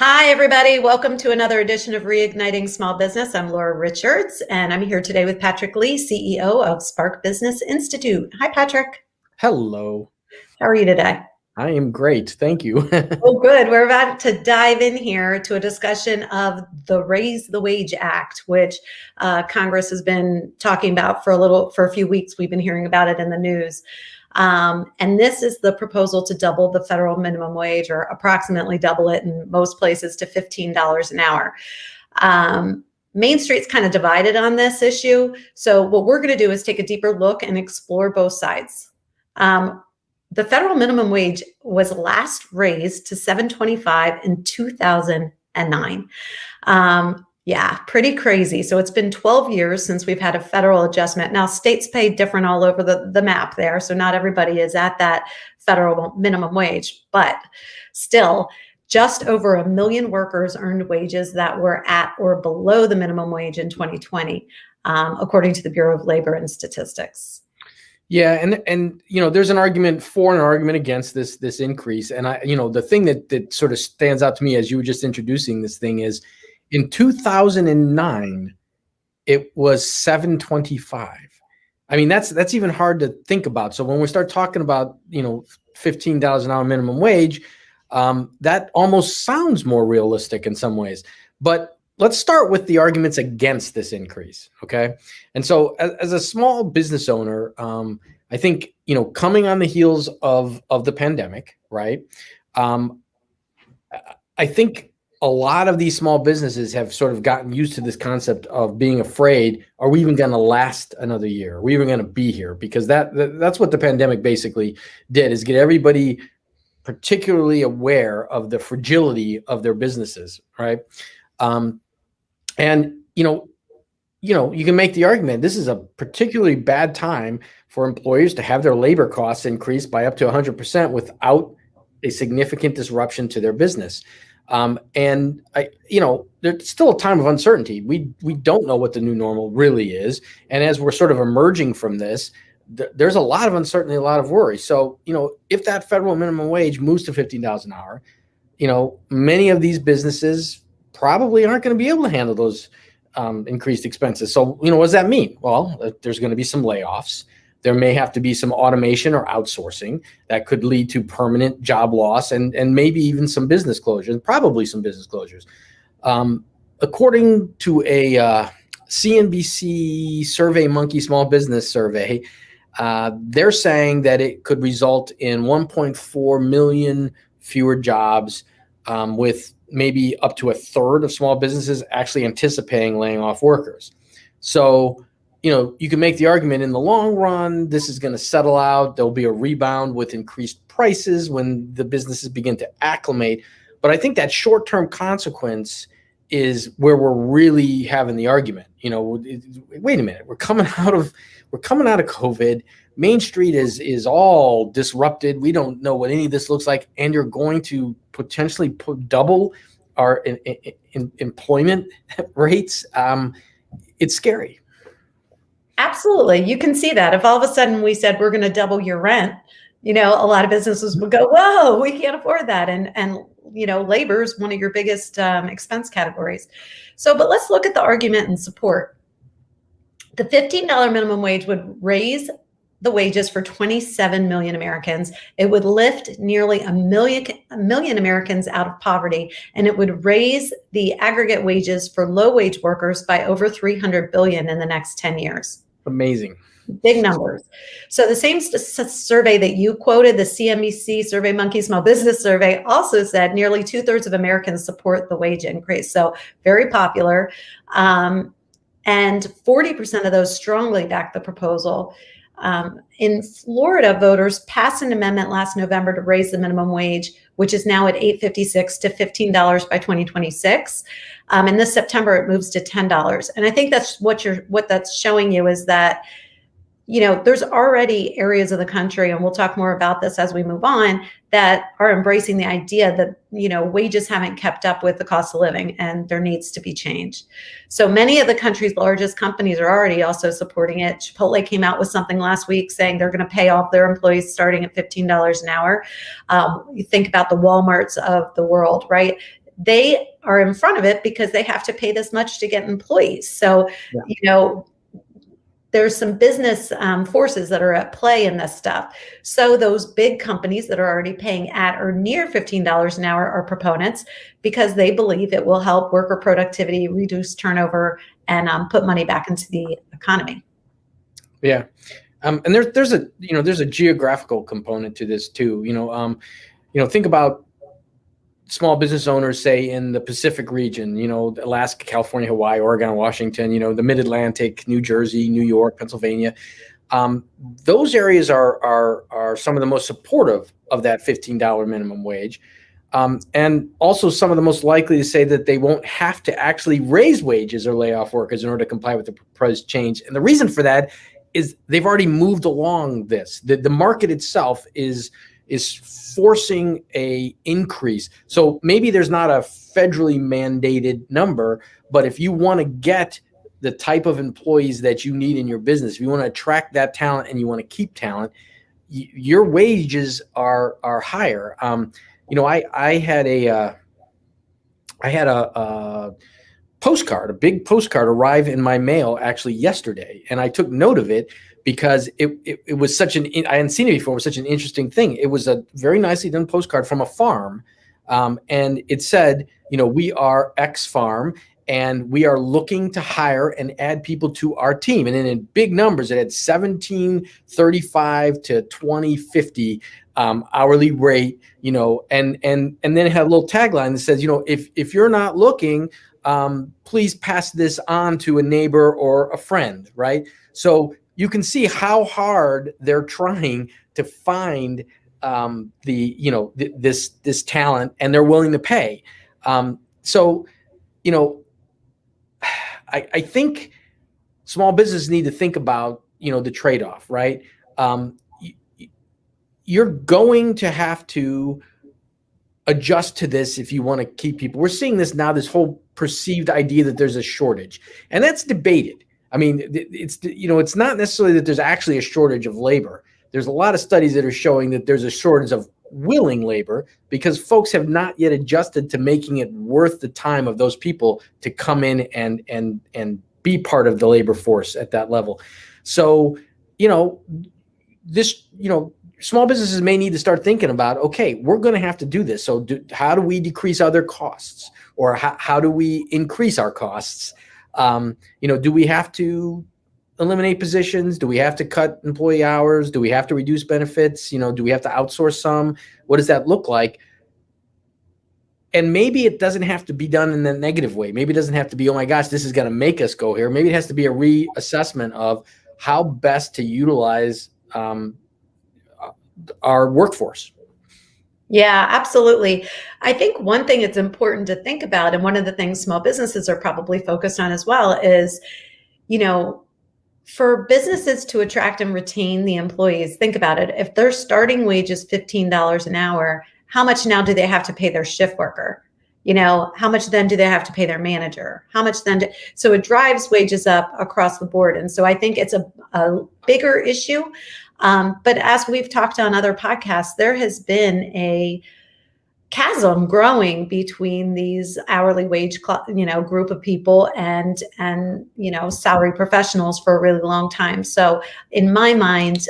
Hi, everybody. Welcome to another edition of Reigniting Small Business. I'm Laura Richards, and I'm here today with Patrick Lee, CEO of Spark Business Institute. Hi, Patrick. Hello. How are you today? I am great. Thank you. Oh, good. We're about to dive in here to a discussion of the Raise the Wage Act, which Congress has been talking about for a few weeks. We've been hearing about it in the news. And this is the proposal to double the federal minimum wage, or approximately double it in most places, to $15 an hour. Main Street's kind of divided on this issue. So what we're going to do is take a deeper look and explore both sides. The federal minimum wage was last raised to $7.25 in 2009. Yeah, pretty crazy. So it's been 12 years since we've had a federal adjustment. Now, states pay different all over the map there. So not everybody is at that federal minimum wage, but still just over 1 million workers earned wages that were at or below the minimum wage in 2020, according to the Bureau of Labor and Statistics. Yeah, and there's an argument for and an argument against this increase. And the thing that sort of stands out to me as you were just introducing this thing is, in 2009, it was $7.25. I mean, that's even hard to think about. So when we start talking about, $15 an hour minimum wage, that almost sounds more realistic in some ways. But let's start with the arguments against this increase, okay? And so as a small business owner, I think, coming on the heels of the pandemic, right? I think a lot of these small businesses have sort of gotten used to this concept of being afraid, are we even going to last another year? Are we even going to be here? Because that's what the pandemic basically did, is get everybody particularly aware of the fragility of their businesses, right? And you can make the argument this is a particularly bad time for employers to have their labor costs increase by up to 100% without a significant disruption to their business. And there's still a time of uncertainty. We don't know what the new normal really is. And as we're sort of emerging from this, there's a lot of uncertainty, a lot of worry. So, if that federal minimum wage moves to $15 an hour, many of these businesses probably aren't going to be able to handle those increased expenses. So, what does that mean? Well, there's going to be some layoffs. There may have to be some automation or outsourcing that could lead to permanent job loss and maybe even some business closures, probably some business closures. According to a CNBC SurveyMonkey small business survey, they're saying that it could result in 1.4 million fewer jobs, with maybe up to a third of small businesses actually anticipating laying off workers. So, you can make the argument in the long run, this is going to settle out. There'll be a rebound with increased prices when the businesses begin to acclimate. But I think that short-term consequence is where we're really having the argument. Wait a minute, we're coming out of COVID. Main Street is all disrupted. We don't know what any of this looks like, and you're going to potentially double our employment rates. It's scary. Absolutely. You can see that. If all of a sudden we said we're going to double your rent, a lot of businesses would go, whoa, we can't afford that. And labor is one of your biggest expense categories. So, but let's look at the argument and support. The $15 minimum wage would raise the wages for 27 million Americans. It would lift nearly a million Americans out of poverty, and it would raise the aggregate wages for low-wage workers by over $300 billion in the next 10 years. Amazing. Big numbers. So the same survey that you quoted, the CNBC SurveyMonkey Small Business Survey, also said nearly 2/3 of Americans support the wage increase. So very popular. And 40% of those strongly back the proposal. In Florida, voters passed an amendment last November to raise the minimum wage, which is now at $8.56 to $15 by 2026. And this September, it moves to $10. And I think that's what that's showing you is that, there's already areas of the country, and we'll talk more about this as we move on, that are embracing the idea that, wages haven't kept up with the cost of living and there needs to be change. So many of the country's largest companies are already also supporting it. Chipotle came out with something last week saying they're going to pay off their employees starting at $15 an hour. You think about the Walmarts of the world, right? they are in front of it because they have to pay this much to get employees. So, there's some business forces that are at play in this stuff. So those big companies that are already paying at or near $15 an hour are proponents because they believe it will help worker productivity, reduce turnover, and put money back into the economy. Yeah. And there's a geographical component to this too. Think about small business owners, say in the Pacific region, Alaska, California, Hawaii, Oregon, Washington, the Mid-Atlantic, New Jersey, New York, Pennsylvania. Those areas are some of the most supportive of that $15 minimum wage. And also some of the most likely to say that they won't have to actually raise wages or lay off workers in order to comply with the proposed change. And the reason for that is they've already moved along this. The market itself is forcing a increase. So maybe there's not a federally mandated number, but if you want to get the type of employees that you need in your business, if you want to attract that talent and you want to keep talent, your wages are higher. I had a postcard, a big postcard, arrive in my mail actually yesterday, and I took note of it because it was I hadn't seen it before. It was such an interesting thing. It was a very nicely done postcard from a farm, and it said, we are X farm, and we are looking to hire and add people to our team. And then in big numbers, it had $17.35 to $20.50 hourly rate, and then it had a little tagline that says, if you're not looking, please pass this on to a neighbor or a friend, right? So you can see how hard they're trying to find this talent, and they're willing to pay. I think small businesses need to think about the trade-off, right? You're going to have to adjust to this if you want to keep people. We're seeing this now, this whole perceived idea that there's a shortage, and that's debated. I mean, it's not necessarily that there's actually a shortage of labor. There's a lot of studies that are showing that there's a shortage of willing labor because folks have not yet adjusted to making it worth the time of those people to come in and be part of the labor force at that level. So, small businesses may need to start thinking about, okay, we're going to have to do this. So how do we decrease other costs, or how do we increase our costs? Do we have to eliminate positions? Do we have to cut employee hours? Do we have to reduce benefits? Do we have to outsource some? What does that look like? And maybe it doesn't have to be done in a negative way. Maybe it doesn't have to be, oh my gosh, this is going to make us go here. Maybe it has to be a reassessment of how best to utilize our workforce. Yeah, absolutely. I think one thing it's important to think about, and one of the things small businesses are probably focused on as well, is, for businesses to attract and retain the employees, think about it. If their starting wage is $15 an hour, how much now do they have to pay their shift worker? How much then do they have to pay their manager? How much then? So it drives wages up across the board. And so I think it's a bigger issue. But as we've talked on other podcasts, there has been a chasm growing between these hourly wage, group of people and salary professionals for a really long time. So in my mind,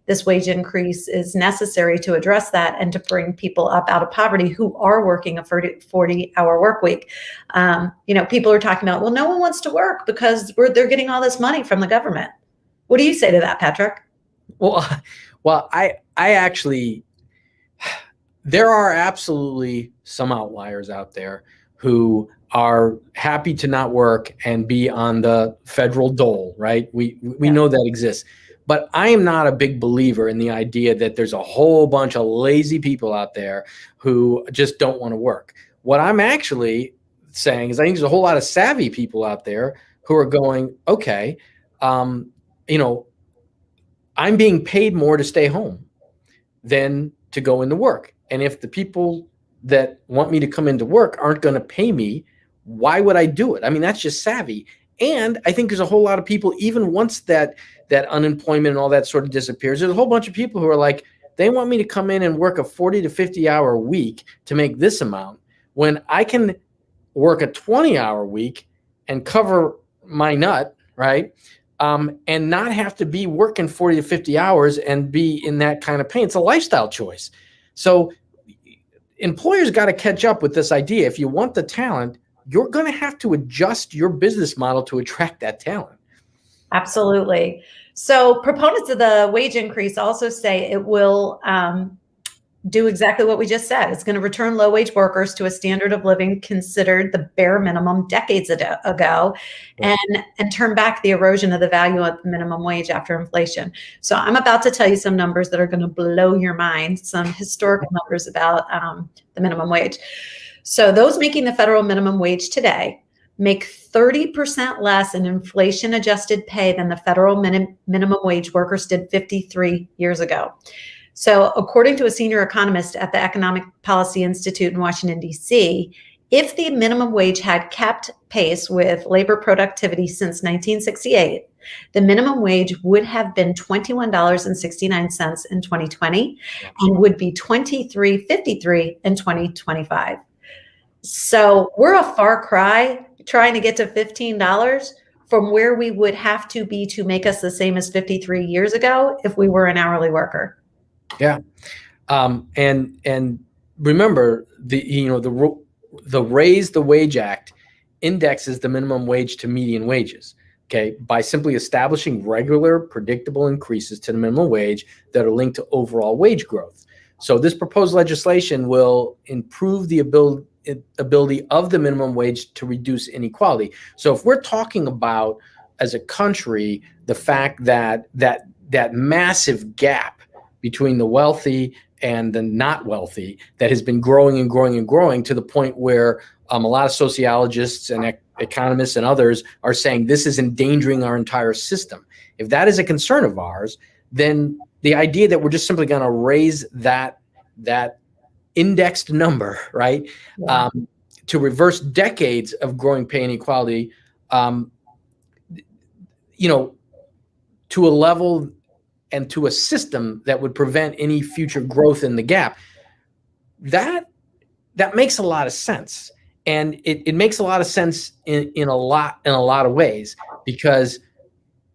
this wage increase is necessary to address that and to bring people up out of poverty who are working a 40-hour work week. People are talking about, well, no one wants to work because they're getting all this money from the government. What do you say to that, Patrick? Well, I actually, there are absolutely some outliers out there who are happy to not work and be on the federal dole, right? We know that exists. But I am not a big believer in the idea that there's a whole bunch of lazy people out there who just don't want to work. What I'm actually saying is I think there's a whole lot of savvy people out there who are going, okay, I'm being paid more to stay home than to go into work. And if the people that want me to come into work aren't going to pay me, why would I do it? I mean, that's just savvy. And I think there's a whole lot of people, even once that unemployment and all that sort of disappears, there's a whole bunch of people who are like, they want me to come in and work a 40 to 50 hour week to make this amount. when I can work a 20-hour week and cover my nut, right? And not have to be working 40 to 50 hours and be in that kind of pain. It's a lifestyle choice. So employers got to catch up with this idea. If you want the talent, you're going to have to adjust your business model to attract that talent. Absolutely. So proponents of the wage increase also say it will do exactly what we just said. It's going to return low wage workers to a standard of living considered the bare minimum decades ago, and turn back the erosion of the value of the minimum wage after inflation. So I'm about to tell you some numbers that are going to blow your mind, some historical numbers about the minimum wage. So those making the federal minimum wage today make 30% less in inflation adjusted pay than the federal minimum wage workers did 53 years ago. So according to a senior economist at the Economic Policy Institute in Washington, D.C., if the minimum wage had kept pace with labor productivity since 1968, the minimum wage would have been $21.69 in 2020 and would be $23.53 in 2025. So we're a far cry trying to get to $15 from where we would have to be to make us the same as 53 years ago if we were an hourly worker. Yeah. And remember the Raise the Wage Act indexes the minimum wage to median wages. Okay. By simply establishing regular, predictable increases to the minimum wage that are linked to overall wage growth. So this proposed legislation will improve the ability of the minimum wage to reduce inequality. So if we're talking about, as a country, the fact that massive gap between the wealthy and the not wealthy that has been growing and growing and growing to the point where a lot of sociologists and economists and others are saying this is endangering our entire system. If that is a concern of ours, then the idea that we're just simply going to raise that indexed number, right, to reverse decades of growing pay inequality, to a level and to a system that would prevent any future growth in the gap, that makes a lot of sense. And it makes a lot of sense in a lot of ways, because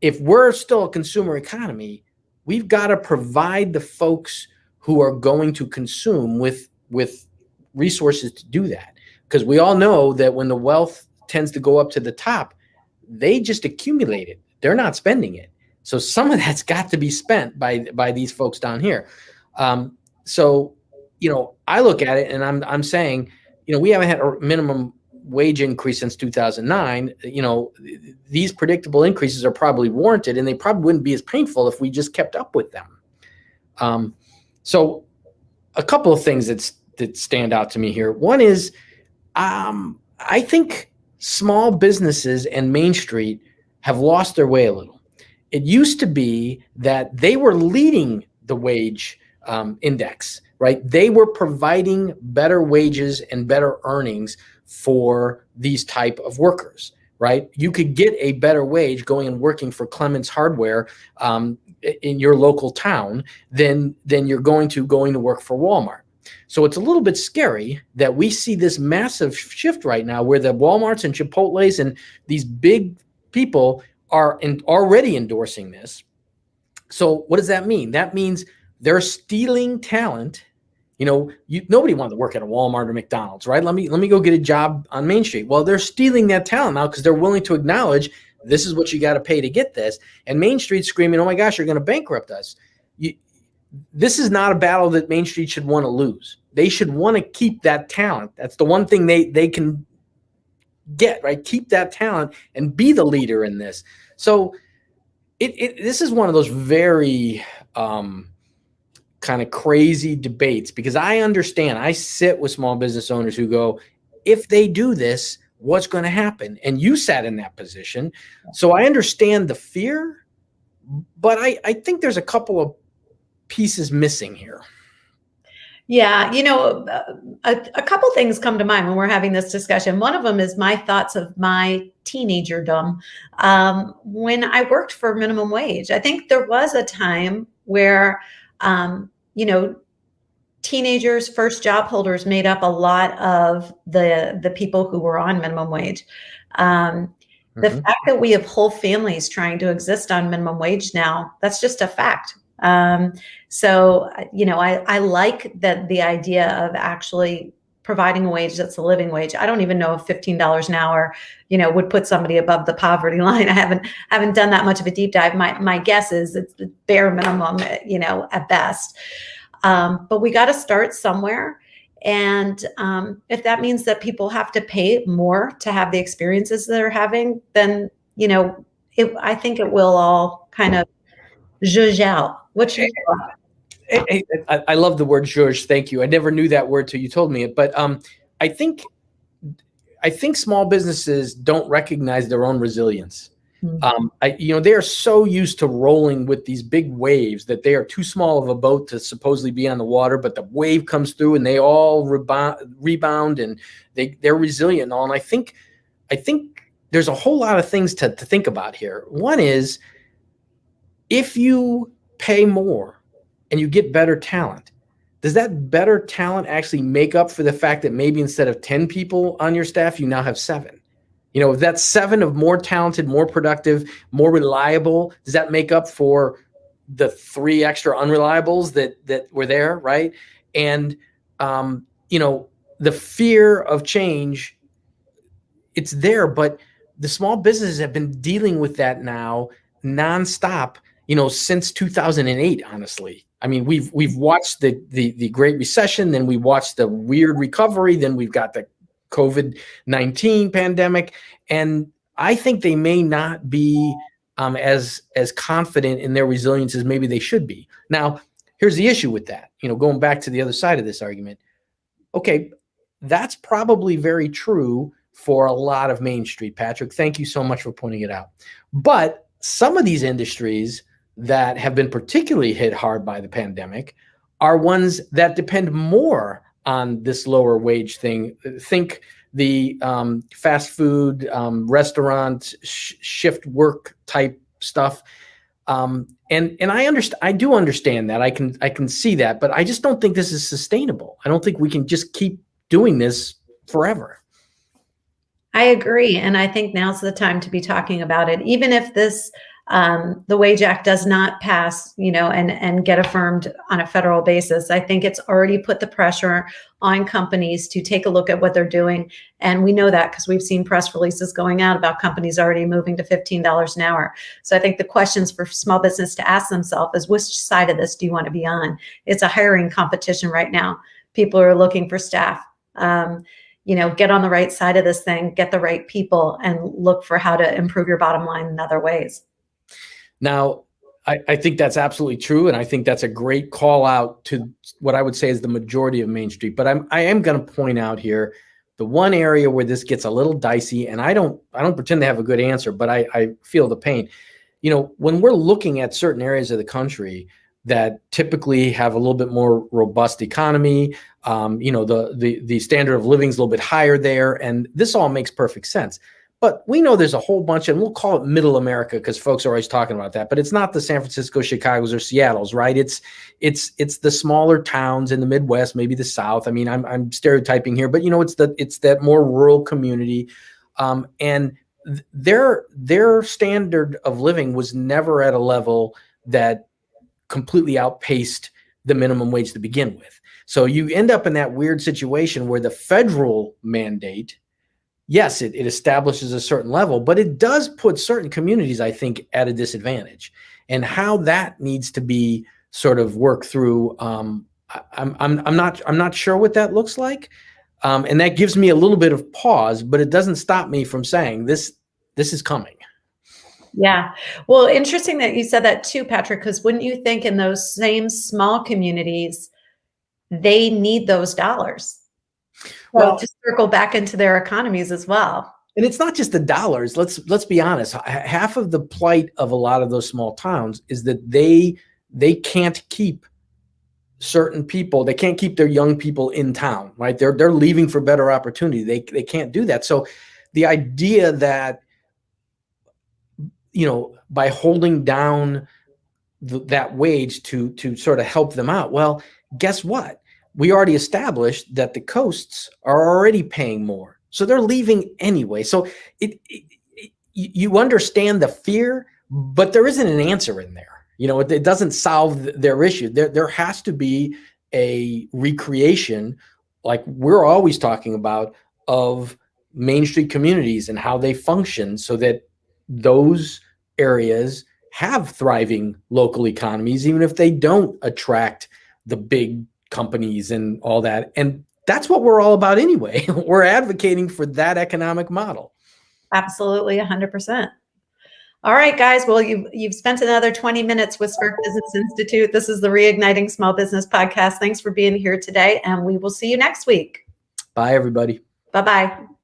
if we're still a consumer economy, we've got to provide the folks who are going to consume with resources to do that. Because we all know that when the wealth tends to go up to the top, they just accumulate it. They're not spending it. So some of that's got to be spent by these folks down here. So I look at it and I'm saying, we haven't had a minimum wage increase since 2009. These predictable increases are probably warranted, and they probably wouldn't be as painful if we just kept up with them. So a couple of things that stand out to me here. One is, I think small businesses and Main Street have lost their way a little. It used to be that they were leading the wage index, right? They were providing better wages and better earnings for these type of workers, right? You could get a better wage going and working for Clements Hardware in your local town than you're going to work for Walmart. So it's a little bit scary that we see this massive shift right now where the Walmarts and Chipotles and these big people are already endorsing this. So what does that mean? That means they're stealing talent. Nobody wanted to work at a Walmart or McDonald's, right? Let me go get a job on Main Street. Well, they're stealing that talent now because they're willing to acknowledge this is what you got to pay to get this. And Main Street's screaming, oh my gosh, you're going to bankrupt us. This is not a battle that Main Street should want to lose. They should want to keep that talent. That's the one thing they can get, right? Keep that talent and be the leader in this. So this is one of those very kind of crazy debates, because I understand, I sit with small business owners who go, if they do this, what's going to happen? And you sat in that position. So I understand the fear, but I think there's a couple of pieces missing here. Yeah, a couple things come to mind when we're having this discussion. One of them is my thoughts of my teenagerdom when I worked for minimum wage. I think there was a time where, teenagers, first job holders made up a lot of the people who were on minimum wage. The Mhm. fact that we have whole families trying to exist on minimum wage now, that's just a fact. I like that the idea of actually providing a wage that's a living wage. I don't even know if $15 an hour, would put somebody above the poverty line. I haven't done that much of a deep dive. My guess is it's the bare minimum, at best. But we got to start somewhere. And if that means that people have to pay more to have the experiences they're having, then, I think it will all kind of zhuzh out. What's your thought? I love the word "zhuzh." Thank you. I never knew that word till you told me it. But I think small businesses don't recognize their own resilience. They are so used to rolling with these big waves that they are too small of a boat to supposedly be on the water, but the wave comes through and they all rebound and they're resilient and all. And I think there's a whole lot of things to think about here. One is, if you pay more and you get better talent, does that better talent actually make up for the fact that maybe instead of 10 people on your staff, you now have 7? If that's 7 of more talented, more productive, more reliable, does that make up for the 3 extra unreliables that were there, right? And the fear of change, it's there, but the small businesses have been dealing with that now nonstop, since 2008. Honestly, I mean, we've watched the Great Recession, then we watched the weird recovery, then we've got the COVID-19 pandemic, and I think they may not be as confident in their resilience as maybe they should be. Now, here's the issue with that. Going back to the other side of this argument. Okay, that's probably very true for a lot of Main Street, Patrick. Thank you so much for pointing it out. But some of these industries that have been particularly hit hard by the pandemic are ones that depend more on this lower wage thing. Think the fast food, restaurant, shift work type stuff. And I do understand that. I can see that, but I just don't think this is sustainable. I don't think we can just keep doing this forever. I agree. And I think now's the time to be talking about it. Even if the Wage Act does not pass, and get affirmed on a federal basis, I think it's already put the pressure on companies to take a look at what they're doing. And we know that because we've seen press releases going out about companies already moving to $15 an hour. So I think the questions for small business to ask themselves is, which side of this do you want to be on? It's a hiring competition right now. People are looking for staff. Get on the right side of this thing, get the right people, and look for how to improve your bottom line in other ways. Now, I think that's absolutely true. And I think that's a great call out to what I would say is the majority of Main Street. But I am going to point out here the one area where this gets a little dicey, and I don't pretend to have a good answer, but I feel the pain. When we're looking at certain areas of the country that typically have a little bit more robust economy, the standard of living is a little bit higher there, and this all makes perfect sense. But we know there's a whole bunch, and we'll call it middle America because folks are always talking about that. But it's not the San Francisco, Chicago's, or Seattle's, right? It's the smaller towns in the Midwest, maybe the South. I mean, I'm stereotyping here, but it's that more rural community, and their standard of living was never at a level that completely outpaced the minimum wage to begin with. So you end up in that weird situation where the federal mandate, yes, it establishes a certain level, but it does put certain communities, I think, at a disadvantage. And how that needs to be sort of worked through, I'm not sure what that looks like, and that gives me a little bit of pause. But it doesn't stop me from saying this is coming. Yeah. Well, interesting that you said that too, Patrick, because wouldn't you think in those same small communities, they need those dollars? Well, to circle back into their economies as well. And it's not just the dollars. Let's be honest. Half of the plight of a lot of those small towns is that they can't keep certain people. They can't keep their young people in town, right? They're leaving for better opportunity. They can't do that. So the idea that, by holding down that wage to sort of help them out, well, guess what? we already established that the coasts are already paying more. So they're leaving anyway. So you understand the fear, but there isn't an answer in there. It doesn't solve their issue. There has to be a recreation, like we're always talking about, of Main Street communities and how they function so that those areas have thriving local economies, even if they don't attract the big companies and all that. And that's what we're all about anyway. We're advocating for that economic model. Absolutely, 100%. All right, guys. Well, you've spent another 20 minutes with Spark Business Institute. This is the Reigniting Small Business Podcast. Thanks for being here today, and we will see you next week. Bye, everybody. Bye-bye.